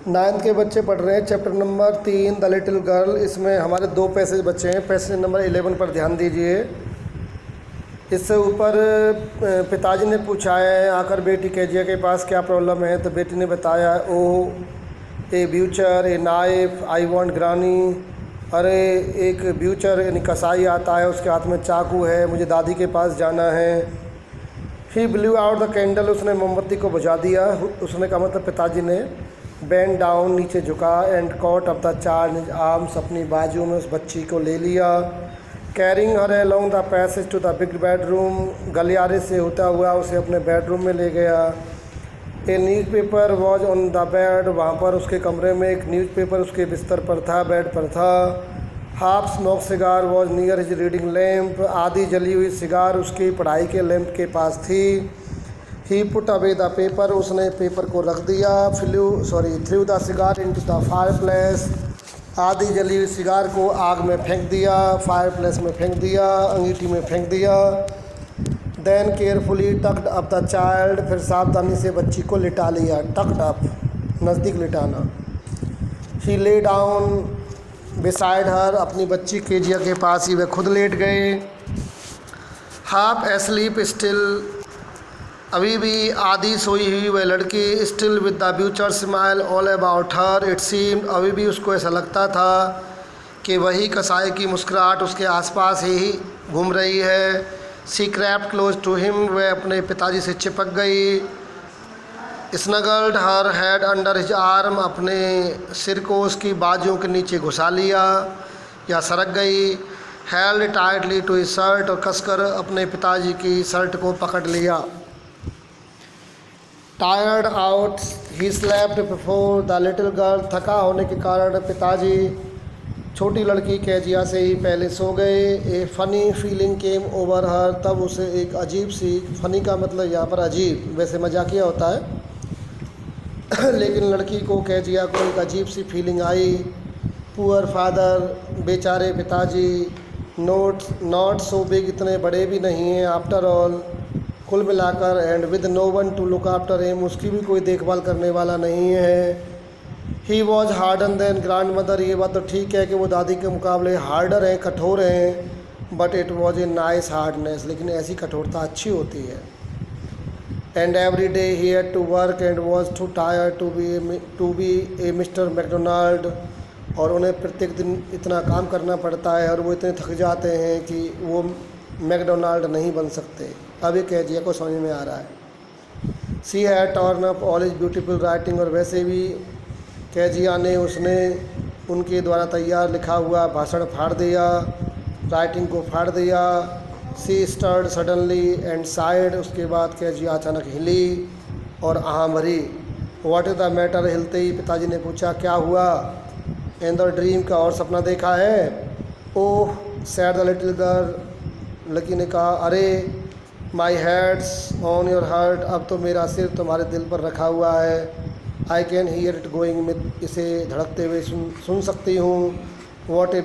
Ninth के बच्चे पढ़ रहे हैं chapter number 3 the little girl. इसमें हमारे 2 पैसेज बच्चे हैं। पैसेज नंबर 11 पर ध्यान दीजिए। इससे ऊपर पिताजी ने पूछा है आकर बेटी केजिया के पास क्या प्रॉब्लम है, तो बेटी ने बताया ओह ए ब्यूचर ए नाइफ आई वांट ग्रानी। अरे एक ब्यूचर यानी कसाई आता है, उसके हाथ में चाकू है, मुझे दादी के पास जाना है। ही ब्लू आउट द कैंडल, उसने मोमबत्ती को बुझा दिया। उसने कहा मतलब पिताजी ने बेंड डाउन, नीचे झुका, and caught off the child his arms, अपनी बाजू में उस बच्ची को ले लिया। Carrying her along the passage to the big bedroom, गलियारे से होता हुआ उसे अपने बेडरूम में ले गया। ए newspaper was on the bed, वहाँ पर उसके कमरे में एक न्यूज़पेपर उसके बिस्तर पर था, बेड पर था। Half smoke cigar was near his reading lamp, आधी जली हुई सिगार उसकी पढ़ाई के लैम्प के पास थी। ही पुट अवे द पेपर, उसने पेपर को रख दिया। Through the cigar into the fire place, आधी जली हुई सिगार को आग में फेंक दिया, फायर प्लेस में फेंक दिया, अंगीठी में फेंक दिया। Then carefully tucked up the child, फिर सावधानी से बच्ची को लिटा लिया। टक्ड अप नज़दीक लिटाना। ही ले डाउन बिसाइड हर, अपनी बच्ची केजिया के पास ही वे खुद लेट गए। हाफ एस्लीप स्टिल, अभी भी आधी सोई हुई वह लड़की। Still with the ब्यूचर smile all about her, it seemed, अभी भी उसको ऐसा लगता था कि वही कसाई की मुस्कुराहट उसके आसपास ही घूम रही है। सी क्रैप्ड क्लोज टू हिम, वह अपने पिताजी से चिपक गई। स्नगल्ड हर हेड अंडर हिज आर्म, अपने सिर को उसकी बाजुओं के नीचे घुसा लिया या सरक गई। Held tightly to his shirt, और कसकर अपने पिताजी की शर्ट को पकड़ लिया। Tired out he slept before the little girl, थका होने के कारण पिताजी छोटी लड़की केजिया से ही पहले सो गए। A funny feeling came over her, तब उसे एक अजीब सी, फ़नी का मतलब यहाँ पर अजीब, वैसे मजाकिया होता है लेकिन लड़की को केजिया को एक अजीब सी फीलिंग आई। पुअर फादर, बेचारे पिताजी, नॉट सो बिग, इतने बड़े भी नहीं हैं, आफ्टर ऑल, कुल मिलाकर, and with no one to look after him, उसकी भी कोई देखभाल करने वाला नहीं है। He was harder than grandmother, ये बात तो ठीक है कि वो दादी के मुकाबले हार्डर हैं, कठोर हैं, but it was a nice hardness, लेकिन ऐसी कठोरता अच्छी होती है। And every day he had to work and was too tired to be a mister McDonald, और उन्हें प्रत्येक दिन इतना काम करना पड़ता है और वो इतने थक जाते हैं कि वो मैकडोनाल्ड नहीं बन सकते। अब ये केजिया को समझ में आ रहा है। She had torn up all is beautiful writing, और वैसे भी केजिया ने उसने उनके द्वारा तैयार लिखा हुआ भाषण फाड़ दिया, राइटिंग को फाड़ दिया। सी स्टर्ड सडनली एंड साइड, उसके बाद केजिया अचानक हिली और आह भरी। व्हाट इज़ द मैटर, हिलते ही पिताजी ने पूछा क्या हुआ। इन द ड्रीम, का और सपना देखा है। ओह सैड द लिटिल गर्ल, लड़की ने कहा अरे माई हेड्स ऑन योर हार्ट, अब तो मेरा सिर तुम्हारे दिल पर रखा हुआ है। I can hear it going, इसे धड़कते हुए सुन सकती हूँ। व्हाट ए